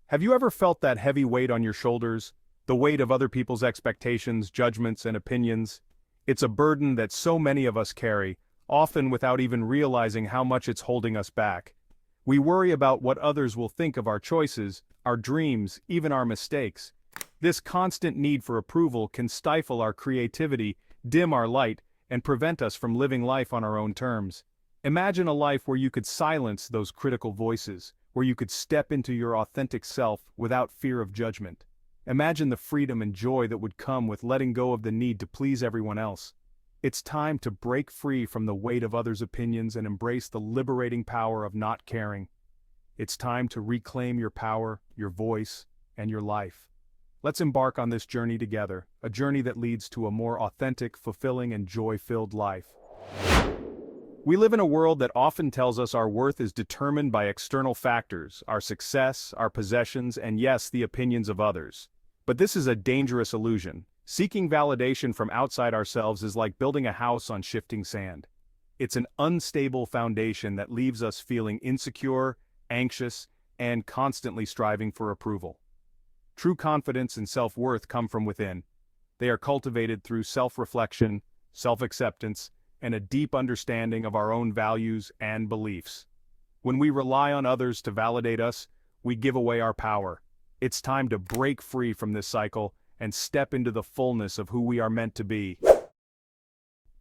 Have you ever felt that heavy weight on your shoulders, the weight of other people's expectations, judgments, and opinions? It's a burden that so many of us carry, often without even realizing how much it's holding us back. We worry about what others will think of our choices, our dreams, even our mistakes. This constant need for approval can stifle our creativity, dim our light, and prevent us from living life on our own terms. Imagine a life where you could silence those critical voices, where you could step into your authentic self without fear of judgment. Imagine the freedom and joy that would come with letting go of the need to please everyone else. It's time to break free from the weight of others' opinions and embrace the liberating power of not caring. It's time to reclaim your power, your voice, and your life. Let's embark on this journey together, a journey that leads to a more authentic, fulfilling, and joy-filled life. We live in a world that often tells us our worth is determined by external factors, our success, our possessions, and yes, the opinions of others. But this is a dangerous illusion. Seeking validation from outside ourselves is like building a house on shifting sand. It's an unstable foundation that leaves us feeling insecure, anxious, and constantly striving for approval. True confidence and self-worth come from within. They are cultivated through self-reflection, self-acceptance, and a deep understanding of our own values and beliefs. When we rely on others to validate us, we give away our power. It's time to break free from this cycle and step into the fullness of who we are meant to be.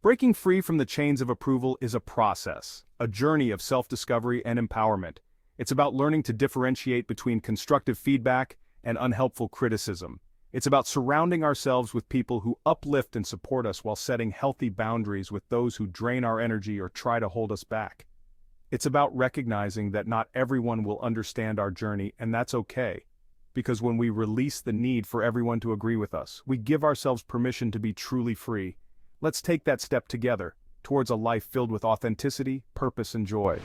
Breaking free from the chains of approval is a process, a journey of self-discovery and empowerment. It's about learning to differentiate between constructive feedback and unhelpful criticism. It's about surrounding ourselves with people who uplift and support us while setting healthy boundaries with those who drain our energy or try to hold us back. It's about recognizing that not everyone will understand our journey, and that's okay. Because when we release the need for everyone to agree with us, we give ourselves permission to be truly free. Let's take that step together, towards a life filled with authenticity, purpose, and joy.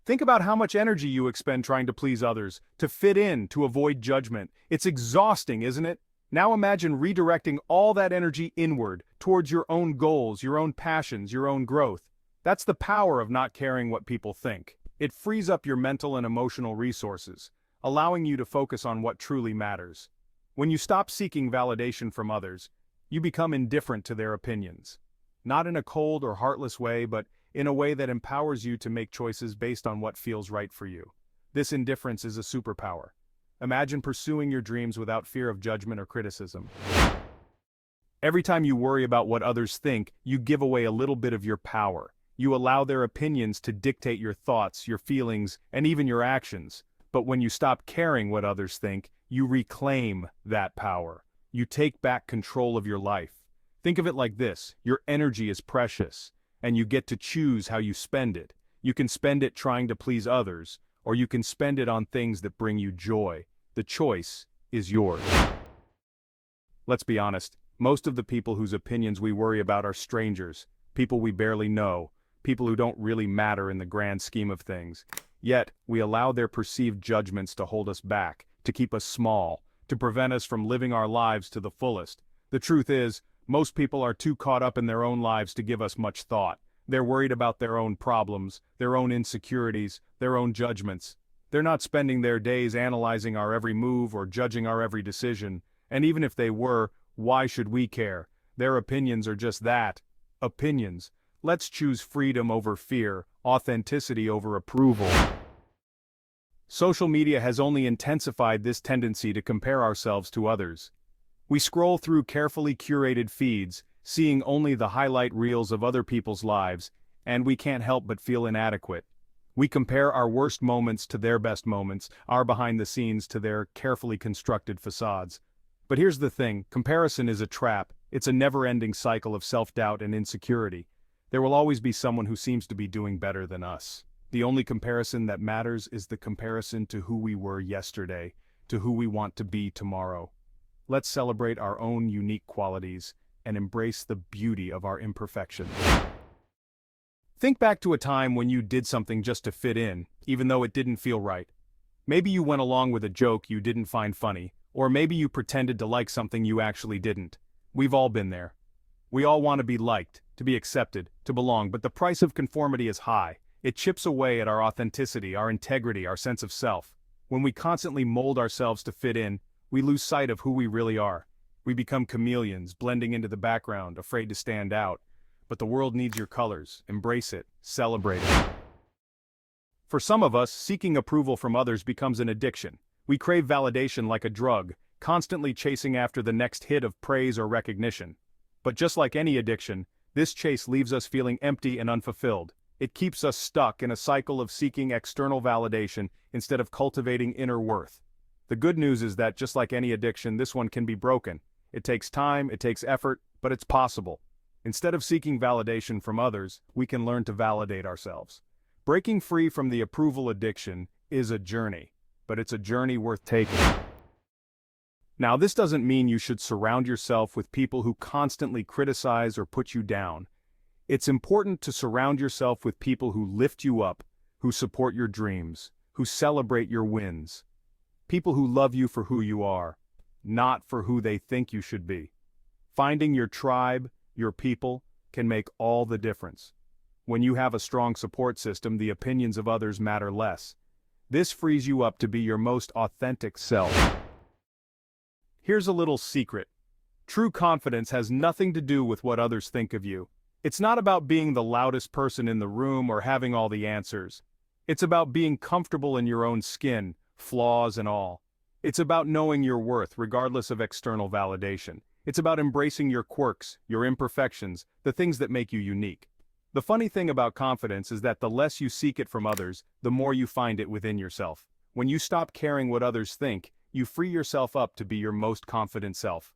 Think about how much energy you expend trying to please others, to fit in, to avoid judgment. It's exhausting, isn't it? Now imagine redirecting all that energy inward, towards your own goals, your own passions, your own growth. That's the power of not caring what people think. It frees up your mental and emotional resources, allowing you to focus on what truly matters. When you stop seeking validation from others, you become indifferent to their opinions. Not in a cold or heartless way, but in a way that empowers you to make choices based on what feels right for you. This indifference is a superpower. Imagine pursuing your dreams without fear of judgment or criticism. Every time you worry about what others think, you give away a little bit of your power. You allow their opinions to dictate your thoughts, your feelings, and even your actions. But when you stop caring what others think, you reclaim that power. You take back control of your life. Think of it like this: your energy is precious, and you get to choose how you spend it. You can spend it trying to please others, or you can spend it on things that bring you joy. The choice is yours. Let's be honest, most of the people whose opinions we worry about are strangers, people we barely know, people who don't really matter in the grand scheme of things. Yet, we allow their perceived judgments to hold us back, to keep us small, to prevent us from living our lives to the fullest. The truth is, most people are too caught up in their own lives to give us much thought. They're worried about their own problems, their own insecurities, their own judgments. They're not spending their days analyzing our every move or judging our every decision. And even if they were, why should we care? Their opinions are just that, opinions. Let's choose freedom over fear, authenticity over approval. Social media has only intensified this tendency to compare ourselves to others. We scroll through carefully curated feeds, seeing only the highlight reels of other people's lives, and we can't help but feel inadequate. We compare our worst moments to their best moments, our behind the scenes to their carefully constructed facades. But here's the thing, comparison is a trap. It's a never-ending cycle of self-doubt and insecurity. There will always be someone who seems to be doing better than us. The only comparison that matters is the comparison to who we were yesterday, to who we want to be tomorrow. Let's celebrate our own unique qualities and embrace the beauty of our imperfections. Think back to a time when you did something just to fit in, even though it didn't feel right. Maybe you went along with a joke you didn't find funny, or maybe you pretended to like something you actually didn't. We've all been there. We all want to be liked, to be accepted, to belong, but the price of conformity is high. It chips away at our authenticity, our integrity, our sense of self. When we constantly mold ourselves to fit in, we lose sight of who we really are. We become chameleons, blending into the background, afraid to stand out. But the world needs your colors. Embrace it. Celebrate it. For some of us, seeking approval from others becomes an addiction. We crave validation like a drug, constantly chasing after the next hit of praise or recognition. But just like any addiction, this chase leaves us feeling empty and unfulfilled. It keeps us stuck in a cycle of seeking external validation instead of cultivating inner worth. The good news is that just like any addiction, this one can be broken. It takes time, it takes effort, but it's possible. Instead of seeking validation from others, we can learn to validate ourselves. Breaking free from the approval addiction is a journey, but it's a journey worth taking. Now, this doesn't mean you should surround yourself with people who constantly criticize or put you down. It's important to surround yourself with people who lift you up, who support your dreams, who celebrate your wins. People who love you for who you are, not for who they think you should be. Finding your tribe, your people, can make all the difference. When you have a strong support system, the opinions of others matter less. This frees you up to be your most authentic self. Here's a little secret. True confidence has nothing to do with what others think of you. It's not about being the loudest person in the room or having all the answers. It's about being comfortable in your own skin, flaws and all. It's about knowing your worth regardless of external validation. It's about embracing your quirks, your imperfections, the things that make you unique. The funny thing about confidence is that the less you seek it from others, the more you find it within yourself. When you stop caring what others think, you free yourself up to be your most confident self.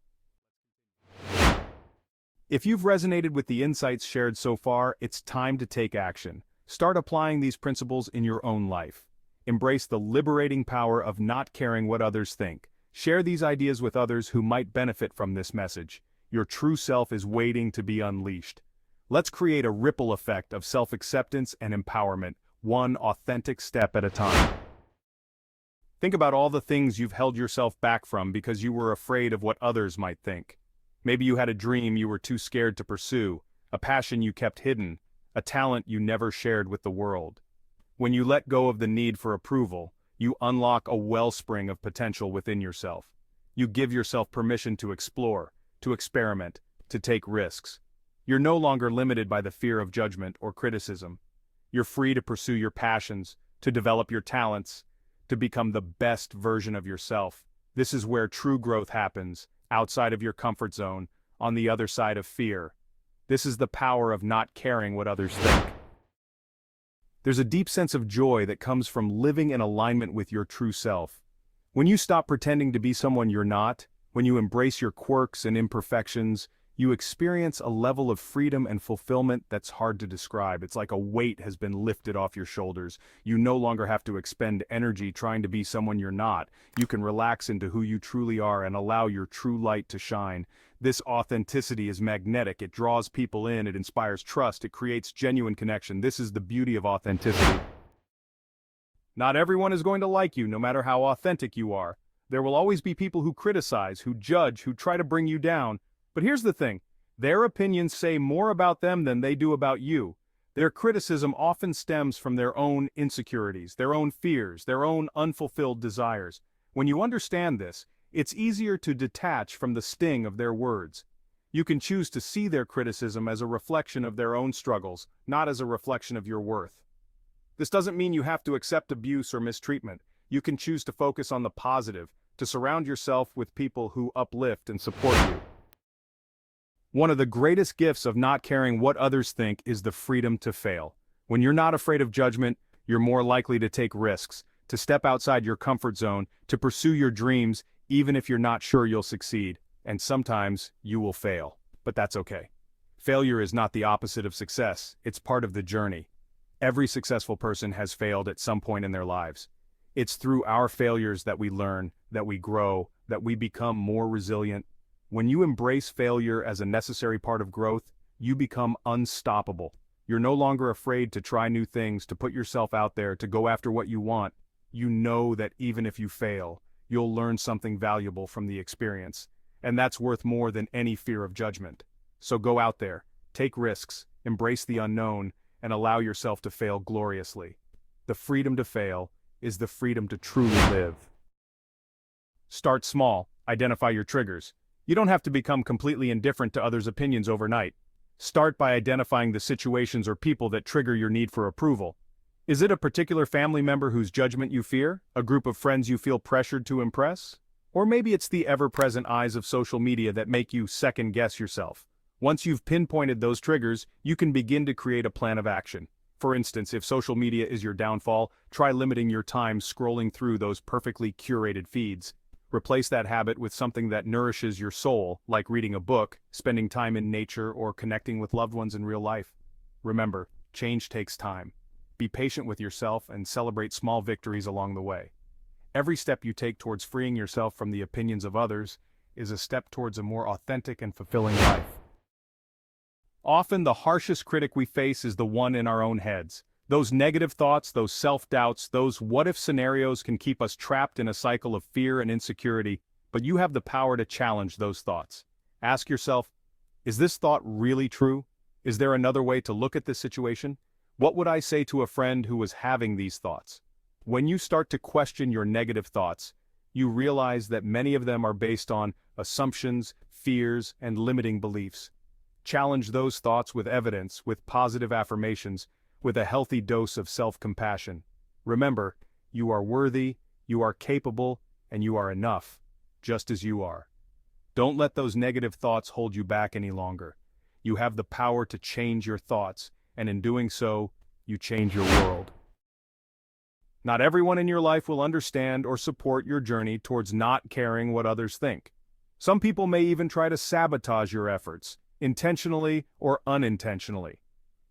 If you've resonated with the insights shared so far, it's time to take action. Start applying these principles in your own life. Embrace the liberating power of not caring what others think. Share these ideas with others who might benefit from this message. Your true self is waiting to be unleashed. Let's create a ripple effect of self-acceptance and empowerment, one authentic step at a time. Think about all the things you've held yourself back from because you were afraid of what others might think. Maybe you had a dream you were too scared to pursue, a passion you kept hidden, a talent you never shared with the world. When you let go of the need for approval, you unlock a wellspring of potential within yourself. You give yourself permission to explore, to experiment, to take risks. You're no longer limited by the fear of judgment or criticism. You're free to pursue your passions, to develop your talents, to become the best version of yourself. This is where true growth happens, outside of your comfort zone, on the other side of fear. This is the power of not caring what others think. There's a deep sense of joy that comes from living in alignment with your true self. When you stop pretending to be someone you're not, when you embrace your quirks and imperfections, you experience a level of freedom and fulfillment that's hard to describe. It's like a weight has been lifted off your shoulders. You no longer have to expend energy trying to be someone you're not. You can relax into who you truly are and allow your true light to shine. This authenticity is magnetic. It draws people in, it inspires trust, it creates genuine connection. This is the beauty of authenticity. Not everyone is going to like you, no matter how authentic you are. There will always be people who criticize, who judge, who try to bring you down. But here's the thing, their opinions say more about them than they do about you. Their criticism often stems from their own insecurities, their own fears, their own unfulfilled desires. When you understand this, it's easier to detach from the sting of their words. You can choose to see their criticism as a reflection of their own struggles, not as a reflection of your worth. This doesn't mean you have to accept abuse or mistreatment. You can choose to focus on the positive, to surround yourself with people who uplift and support you. One of the greatest gifts of not caring what others think is the freedom to fail. When you're not afraid of judgment, you're more likely to take risks, to step outside your comfort zone, to pursue your dreams, even if you're not sure you'll succeed. And sometimes you will fail, but that's okay. Failure is not the opposite of success, it's part of the journey. Every successful person has failed at some point in their lives. It's through our failures that we learn, that we grow, that we become more resilient. When you embrace failure as a necessary part of growth, you become unstoppable. You're no longer afraid to try new things, to put yourself out there, to go after what you want. You know that even if you fail, you'll learn something valuable from the experience. And that's worth more than any fear of judgment. So go out there, take risks, embrace the unknown, and allow yourself to fail gloriously. The freedom to fail is the freedom to truly live. Start small, identify your triggers. You don't have to become completely indifferent to others' opinions overnight. Start by identifying the situations or people that trigger your need for approval. Is it a particular family member whose judgment you fear? A group of friends you feel pressured to impress? Or maybe it's the ever-present eyes of social media that make you second-guess yourself. Once you've pinpointed those triggers, you can begin to create a plan of action. For instance, if social media is your downfall, try limiting your time scrolling through those perfectly curated feeds. Replace that habit with something that nourishes your soul, like reading a book, spending time in nature, or connecting with loved ones in real life. Remember, change takes time. Be patient with yourself and celebrate small victories along the way. Every step you take towards freeing yourself from the opinions of others is a step towards a more authentic and fulfilling life. Often the harshest critic we face is the one in our own heads. Those negative thoughts, those self-doubts, those what-if scenarios can keep us trapped in a cycle of fear and insecurity, but you have the power to challenge those thoughts. Ask yourself, is this thought really true? Is there another way to look at this situation? What would I say to a friend who was having these thoughts? When you start to question your negative thoughts, you realize that many of them are based on assumptions, fears, and limiting beliefs. Challenge those thoughts with evidence, with positive affirmations, with a healthy dose of self-compassion. Remember, you are worthy, you are capable, and you are enough, just as you are. Don't let those negative thoughts hold you back any longer. You have the power to change your thoughts, and in doing so, you change your world. Not everyone in your life will understand or support your journey towards not caring what others think. Some people may even try to sabotage your efforts, intentionally or unintentionally.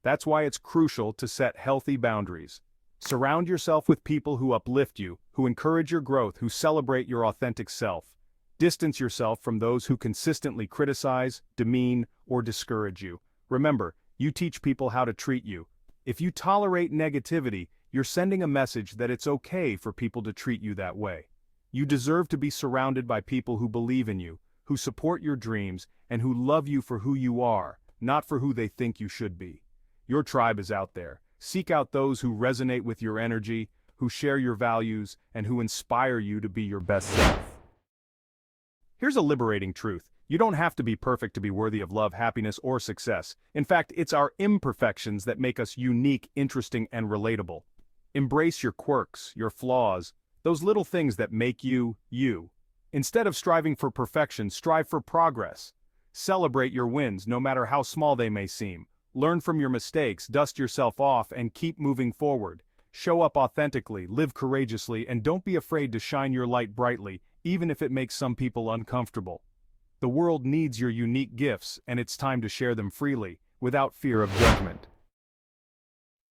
That's why it's crucial to set healthy boundaries. Surround yourself with people who uplift you, who encourage your growth, who celebrate your authentic self. Distance yourself from those who consistently criticize, demean, or discourage you. Remember, you teach people how to treat you. If you tolerate negativity, you're sending a message that it's okay for people to treat you that way. You deserve to be surrounded by people who believe in you, who support your dreams, and who love you for who you are, not for who they think you should be. Your tribe is out there. Seek out those who resonate with your energy, who share your values, and who inspire you to be your best self. Here's a liberating truth. You don't have to be perfect to be worthy of love, happiness, or success. In fact, it's our imperfections that make us unique, interesting, and relatable. Embrace your quirks, your flaws, those little things that make you, you. Instead of striving for perfection, strive for progress. Celebrate your wins, no matter how small they may seem. Learn from your mistakes, dust yourself off, and keep moving forward. Show up authentically, live courageously, and don't be afraid to shine your light brightly, even if it makes some people uncomfortable. The world needs your unique gifts, and it's time to share them freely, without fear of judgment.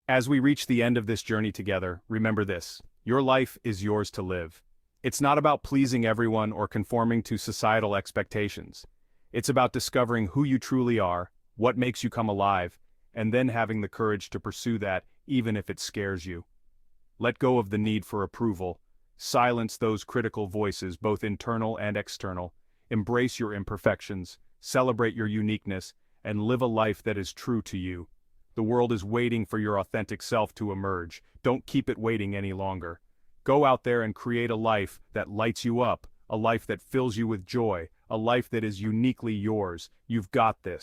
As we reach the end of this journey together, remember this: your life is yours to live. It's not about pleasing everyone or conforming to societal expectations. It's about discovering who you truly are, what makes you come alive, and then having the courage to pursue that, even if it scares you. Let go of the need for approval. Silence those critical voices, both internal and external. Embrace your imperfections, celebrate your uniqueness, and live a life that is true to you. The world is waiting for your authentic self to emerge. Don't keep it waiting any longer. Go out there and create a life that lights you up, a life that fills you with joy, a life that is uniquely yours. You've got this.